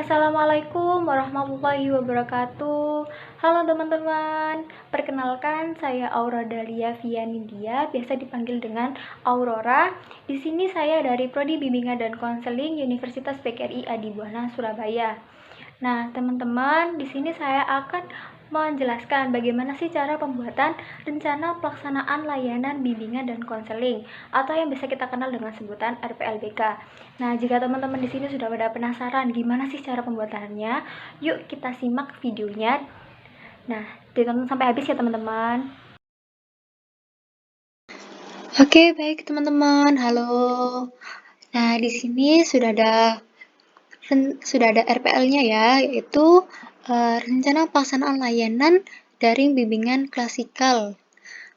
Assalamualaikum warahmatullahi wabarakatuh. Halo teman-teman, perkenalkan saya Aura Dalia Vianindia, biasa dipanggil dengan Aurora. Di sini saya dari Prodi Bimbingan dan Konseling Universitas PGRI Adibuana Surabaya. Nah, teman-teman, di sini saya akan menjelaskan bagaimana sih cara pembuatan rencana pelaksanaan layanan bimbingan dan konseling atau yang bisa kita kenal dengan sebutan RPLBK. Nah, jika teman-teman di sini sudah pada penasaran gimana sih cara pembuatannya, yuk kita simak videonya. Nah, ditonton sampai habis ya teman-teman. Oke, baik teman-teman. Halo. Nah, di sini sudah ada RPL-nya ya, yaitu rencana pelaksanaan layanan daring bimbingan klasikal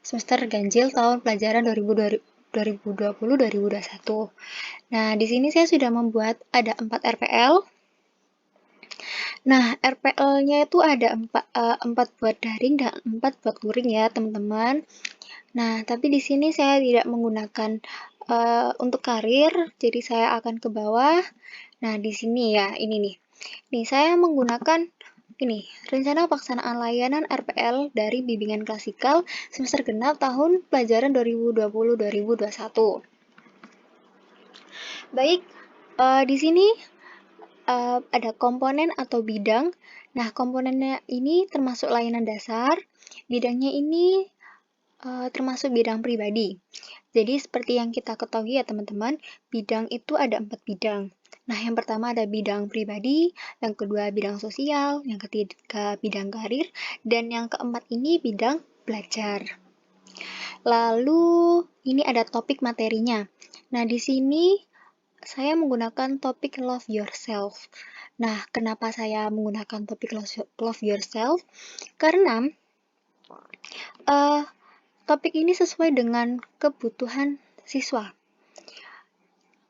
semester ganjil tahun pelajaran 2020-2021. Nah, di sini saya sudah membuat ada 4 RPL. Nah, RPL-nya itu ada 4 buat daring dan 4 buat luring ya, teman-teman. Nah, tapi di sini saya tidak menggunakan untuk karir, jadi saya akan ke bawah. Nah, di sini ya, ini nih. Nih, saya menggunakan ini, rencana pelaksanaan layanan RPL dari bimbingan klasikal semester genap tahun pelajaran 2020-2021. Baik, di sini ada komponen atau bidang. Nah, komponennya ini termasuk layanan dasar. Bidangnya ini termasuk bidang pribadi. Jadi seperti yang kita ketahui ya teman-teman, bidang itu ada 4 bidang. Nah, yang pertama ada bidang pribadi, yang kedua bidang sosial, yang ketiga bidang karir, dan yang keempat ini bidang belajar. Lalu ini ada topik materinya. Nah, di sini saya menggunakan topik love yourself. Nah, kenapa saya menggunakan topik love yourself? Karena topik ini sesuai dengan kebutuhan siswa.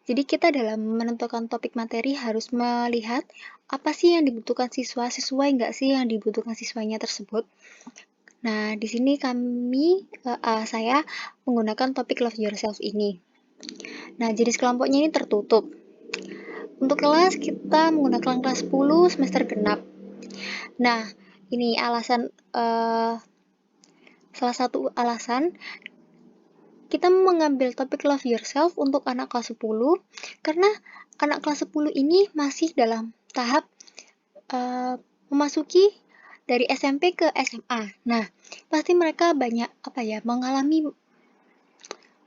Jadi kita dalam menentukan topik materi harus melihat apa sih yang dibutuhkan siswa, sesuai nggak sih yang dibutuhkan siswanya tersebut. Nah, di sini saya menggunakan topik love yourself ini. Nah, jenis kelompoknya ini tertutup. Untuk kelas kita menggunakan kelas 10 semester genap. Nah, ini salah satu alasan kita mengambil topik love yourself untuk anak kelas 10 karena anak kelas 10 ini masih dalam tahap memasuki dari SMP ke SMA. Nah, pasti mereka banyak mengalami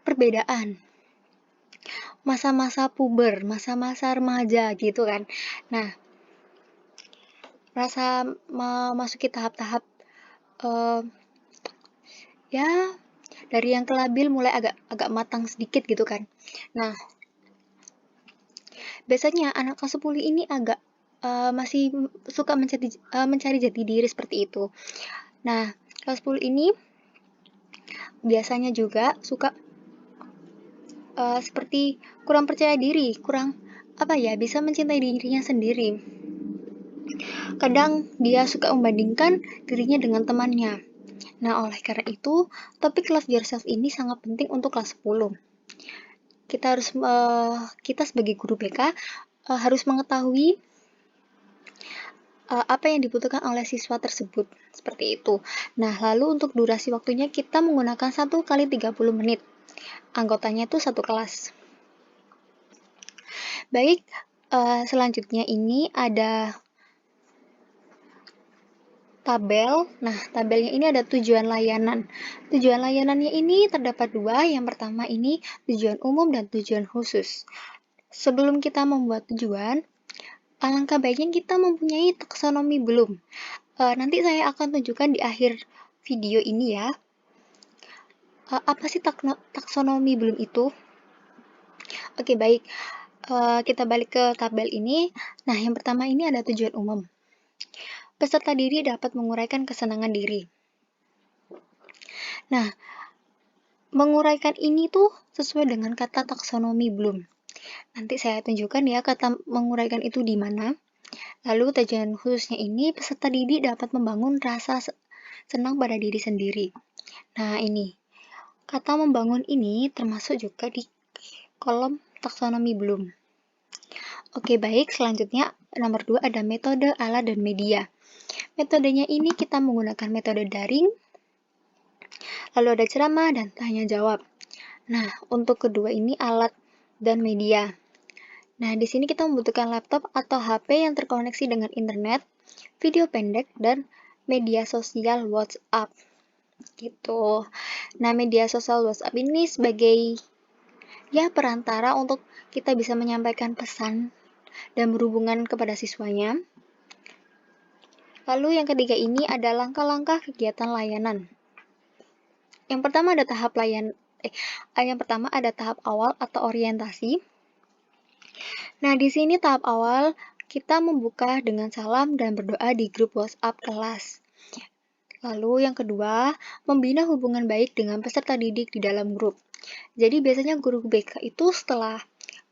perbedaan. Masa-masa puber, masa-masa remaja gitu kan. Nah, rasa memasuki tahap-tahap ya dari yang ke labil mulai agak matang sedikit gitu kan. Nah, biasanya anak kelas 10 ini agak masih suka mencari jati diri seperti itu. Nah, kelas 10 ini biasanya juga suka seperti kurang percaya diri, kurang bisa mencintai dirinya sendiri. Kadang dia suka membandingkan dirinya dengan temannya. Nah, oleh karena itu, topik love yourself ini sangat penting untuk kelas 10. Kita sebagai guru BK harus mengetahui apa yang dibutuhkan oleh siswa tersebut, seperti itu. Nah, lalu untuk durasi waktunya kita menggunakan 1 kali 30 menit. Anggotanya itu satu kelas. Baik, selanjutnya ini ada tabel. Nah, tabelnya ini ada tujuan layanan. Tujuan layanannya ini terdapat 2. Yang pertama ini tujuan umum dan tujuan khusus. Sebelum kita membuat tujuan, alangkah baiknya kita mempunyai taksonomi belum. Nanti saya akan tunjukkan di akhir video ini ya. Apa sih taksonomi belum itu? Oke, baik. Kita balik ke tabel ini. Nah, yang pertama ini ada tujuan umum. Peserta didik dapat menguraikan kesenangan diri. Nah, menguraikan ini tuh sesuai dengan kata taksonomi belum. Nanti saya tunjukkan ya kata menguraikan itu di mana. Lalu tujuan khususnya ini peserta didik dapat membangun rasa senang pada diri sendiri. Nah, ini kata membangun ini termasuk juga di kolom taksonomi belum. Oke, baik. Selanjutnya, nomor 2 ada metode, alat, dan media. Metodenya ini kita menggunakan metode daring, lalu ada ceramah dan tanya jawab. Nah, untuk kedua ini alat dan media. Nah, di sini kita membutuhkan laptop atau HP yang terkoneksi dengan internet, video pendek, dan media sosial WhatsApp. Gitu. Nah, media sosial WhatsApp ini sebagai perantara untuk kita bisa menyampaikan pesan dan berhubungan kepada siswanya. Lalu yang ketiga ini ada langkah-langkah kegiatan layanan. Yang pertama ada tahap awal atau orientasi. Nah, di sini tahap awal kita membuka dengan salam dan berdoa di grup WhatsApp kelas. Lalu yang kedua, membina hubungan baik dengan peserta didik di dalam grup. Jadi biasanya guru BK itu setelah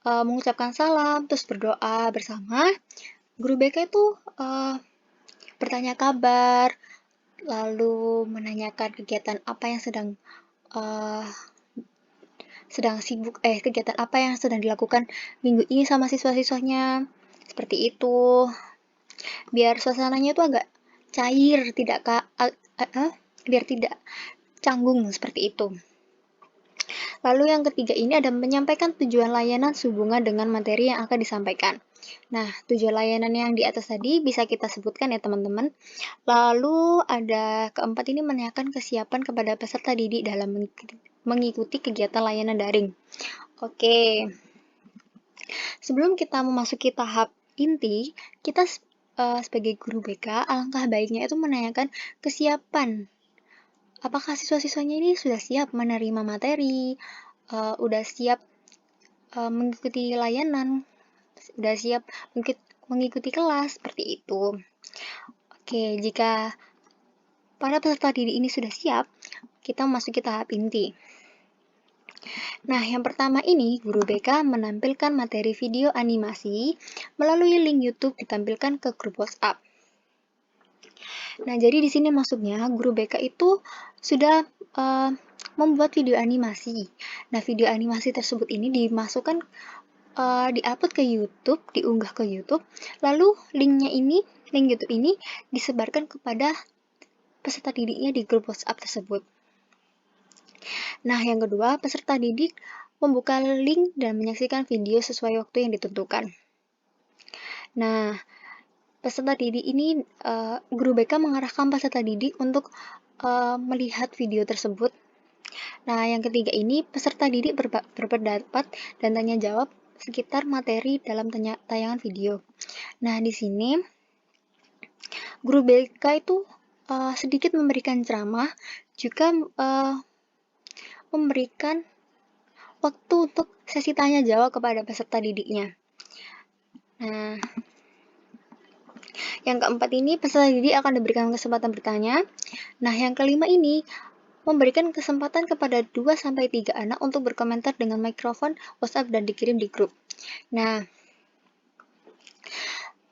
mengucapkan salam, terus berdoa bersama, guru BK itu bertanya kabar, lalu menanyakan kegiatan apa yang kegiatan apa yang sedang dilakukan minggu ini sama siswa-siswanya. Seperti itu. Biar suasananya itu agak cair, biar tidak canggung seperti itu. Lalu yang ketiga ini ada menyampaikan tujuan layanan sehubungan dengan materi yang akan disampaikan. Nah, tujuan layanan yang di atas tadi bisa kita sebutkan ya teman-teman. Lalu ada keempat ini menanyakan kesiapan kepada peserta didik dalam mengikuti kegiatan layanan daring. Oke. Sebelum kita memasuki tahap inti, kita sebagai guru BK, alangkah baiknya itu menanyakan kesiapan. Apakah siswa-siswanya ini sudah siap menerima materi, udah siap mengikuti layanan, udah siap mengikuti kelas, seperti itu. Oke, jika para peserta didik ini sudah siap, kita memasuki tahap inti. Nah, yang pertama ini, guru BK menampilkan materi video animasi melalui link YouTube ditampilkan ke grup WhatsApp. Nah, jadi di sini maksudnya guru BK itu sudah membuat video animasi. Nah, video animasi tersebut ini dimasukkan, diupload ke YouTube, diunggah ke YouTube, lalu link YouTube ini disebarkan kepada peserta didiknya di grup WhatsApp tersebut. Nah, yang kedua, peserta didik membuka link dan menyaksikan video sesuai waktu yang ditentukan. Nah, peserta didik ini, guru BK mengarahkan peserta didik untuk melihat video tersebut. Nah, yang ketiga ini, peserta didik berpendapat dan tanya jawab sekitar materi dalam tayangan video. Nah, di sini, guru BK itu sedikit memberikan ceramah, juga memberikan waktu untuk sesi tanya jawab kepada peserta didiknya. Nah, yang keempat ini, peserta didik akan diberikan kesempatan bertanya. Nah, yang kelima ini, memberikan kesempatan kepada 2-3 anak untuk berkomentar dengan mikrofon WhatsApp dan dikirim di grup. Nah,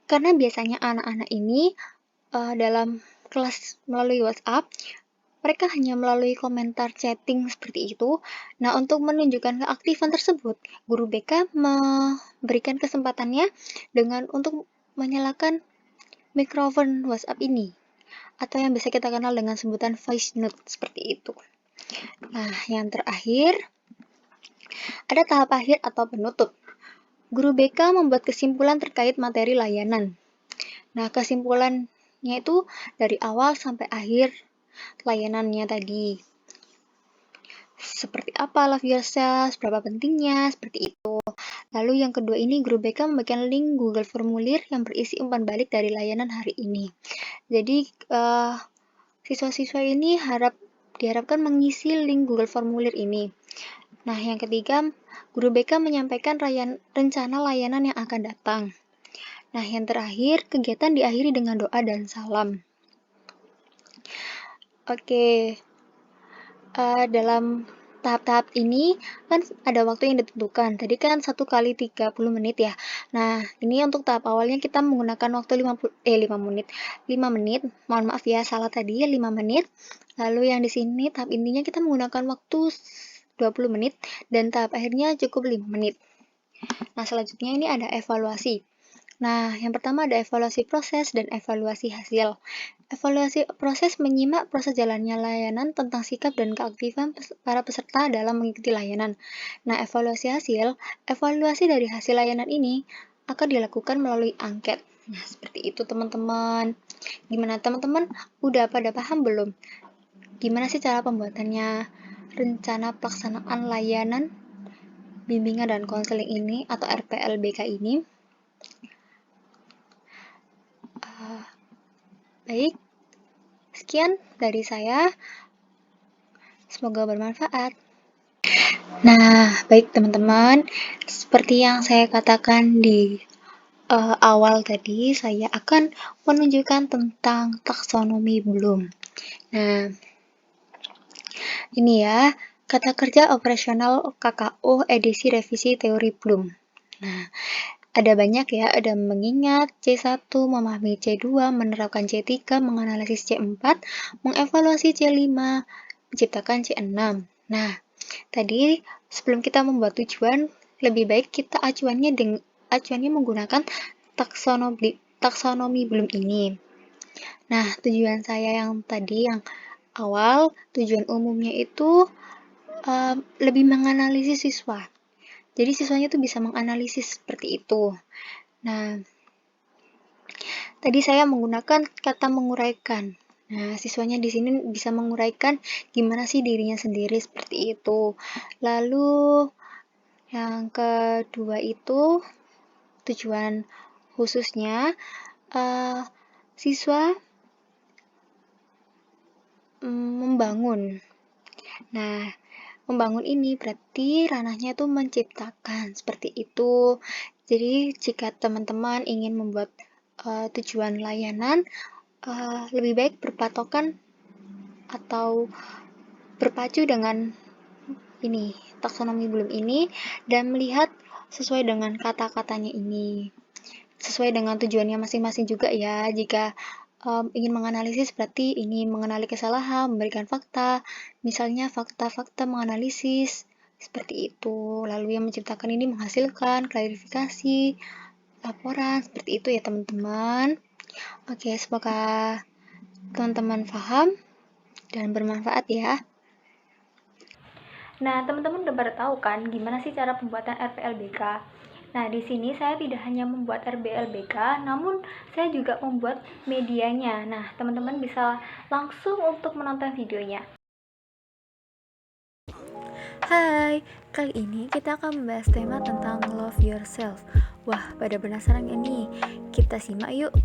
karena biasanya anak-anak ini dalam kelas melalui WhatsApp, mereka hanya melalui komentar chatting seperti itu. Nah, untuk menunjukkan keaktifan tersebut, guru BK memberikan kesempatannya dengan untuk menyalakan mikrofon WhatsApp ini, atau yang bisa kita kenal dengan sebutan voice note, seperti itu. Nah, yang terakhir, ada tahap akhir atau penutup. Guru BK membuat kesimpulan terkait materi layanan. Nah, kesimpulannya itu dari awal sampai akhir layanannya tadi. Seperti apa love yourself, seberapa pentingnya, seperti itu. Lalu yang kedua ini, guru BK membagikan link Google Formulir yang berisi umpan balik dari layanan hari ini. Jadi, siswa-siswa ini diharapkan mengisi link Google Formulir ini. Nah, yang ketiga, guru BK menyampaikan rencana layanan yang akan datang. Nah, yang terakhir, kegiatan diakhiri dengan doa dan salam. Oke, dalam tahap-tahap ini kan ada waktu yang ditentukan. Tadi kan 1 kali 30 menit ya. Nah, ini untuk tahap awalnya kita menggunakan waktu 5 menit. Mohon maaf ya, salah tadi, 5 menit. Lalu yang di sini tahap intinya kita menggunakan waktu 20 menit dan tahap akhirnya cukup 5 menit. Nah, selanjutnya ini ada evaluasi. Nah, yang pertama ada evaluasi proses dan evaluasi hasil. Evaluasi proses menyimak proses jalannya layanan tentang sikap dan keaktifan para peserta dalam mengikuti layanan. Nah, evaluasi hasil, evaluasi dari hasil layanan ini akan dilakukan melalui angket. Nah, seperti itu teman-teman. Gimana teman-teman? Udah pada paham belum? Gimana sih cara pembuatannya rencana pelaksanaan layanan bimbingan dan konseling ini atau RPLBK ini? Baik, sekian dari saya. Semoga bermanfaat. Nah, baik teman-teman, seperti yang saya katakan di awal tadi, saya akan menunjukkan tentang taksonomi Bloom. Nah, ini ya, kata kerja operasional KKO edisi revisi teori Bloom. Nah, ada banyak ya, ada mengingat, C1, memahami C2, menerapkan C3, menganalisis C4, mengevaluasi C5, menciptakan C6. Nah, tadi sebelum kita membuat tujuan, lebih baik kita acuannya menggunakan taksonomi Bloom ini. Nah, tujuan saya yang tadi yang awal, tujuan umumnya itu lebih menganalisis siswa. Jadi siswanya tuh bisa menganalisis seperti itu. Nah, tadi saya menggunakan kata menguraikan. Nah, siswanya di sini bisa menguraikan gimana sih dirinya sendiri seperti itu. Lalu yang kedua itu tujuan khususnya siswa membangun. Nah, membangun ini berarti ranahnya tuh menciptakan seperti itu. Jadi jika teman-teman ingin membuat tujuan layanan, lebih baik berpatokan atau berpacu dengan ini taksonomi Bloom ini dan melihat sesuai dengan kata-katanya ini, sesuai dengan tujuannya masing-masing juga ya. Jika ingin menganalisis berarti ini mengenali kesalahan, memberikan fakta, misalnya fakta-fakta menganalisis seperti itu. Lalu yang menciptakan ini menghasilkan klarifikasi, laporan, seperti itu ya teman-teman. Oke, semoga teman-teman paham dan bermanfaat ya. Nah, teman-teman udah pada tahu kan gimana sih cara pembuatan RPLBK? Nah, di sini saya tidak hanya membuat RPLBK, namun saya juga membuat medianya. Nah, teman-teman bisa langsung untuk menonton videonya. Hai, kali ini kita akan membahas tema tentang love yourself. Wah, pada penasaran gak nih? Kita simak yuk.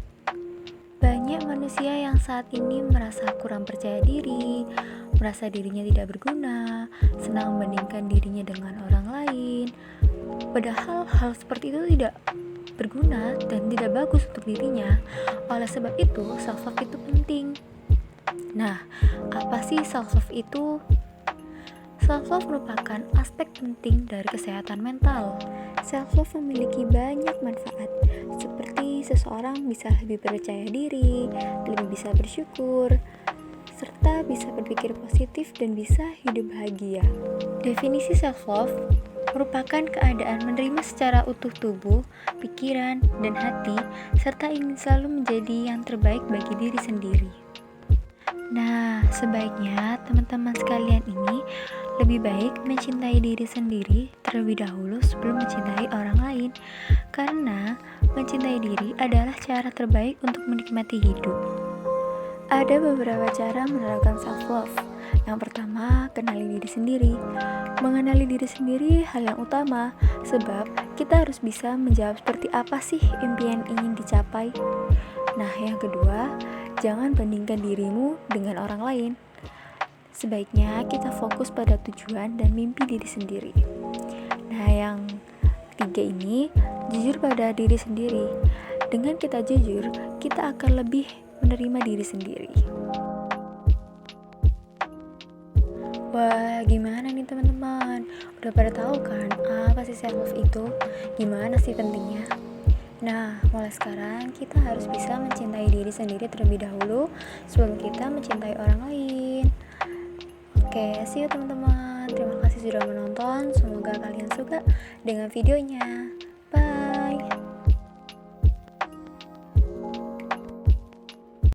Banyak manusia yang saat ini merasa kurang percaya diri, merasa dirinya tidak berguna, senang membandingkan dirinya dengan orang lain. Padahal hal seperti itu tidak berguna dan tidak bagus untuk dirinya. Oleh sebab itu, self-love itu penting. Nah, apa sih self-love itu? Self-love merupakan aspek penting dari kesehatan mental. Self-love memiliki banyak manfaat, seperti seseorang bisa lebih percaya diri, lebih bisa bersyukur, serta bisa berpikir positif dan bisa hidup bahagia. Definisi self-love merupakan keadaan menerima secara utuh tubuh, pikiran, dan hati, serta ingin selalu menjadi yang terbaik bagi diri sendiri. Nah, sebaiknya teman-teman sekalian ini lebih baik mencintai diri sendiri terlebih dahulu sebelum mencintai orang lain, karena mencintai diri adalah cara terbaik untuk menikmati hidup. Ada beberapa cara menerapkan self-love. Yang pertama, kenali diri sendiri. Mengenali diri sendiri hal yang utama, sebab kita harus bisa menjawab seperti apa sih impian ingin dicapai. Nah, yang kedua, jangan bandingkan dirimu dengan orang lain. Sebaiknya kita fokus pada tujuan dan mimpi diri sendiri. Nah, yang ketiga ini, jujur pada diri sendiri. Dengan kita jujur, kita akan lebih menerima diri sendiri. Wah, gimana nih teman-teman? Udah pada tahu kan apa sih self-love itu? Gimana sih pentingnya? Nah, mulai sekarang kita harus bisa mencintai diri sendiri terlebih dahulu sebelum kita mencintai orang lain. Oke, see you teman-teman. Terima kasih sudah menonton. Semoga kalian suka dengan videonya.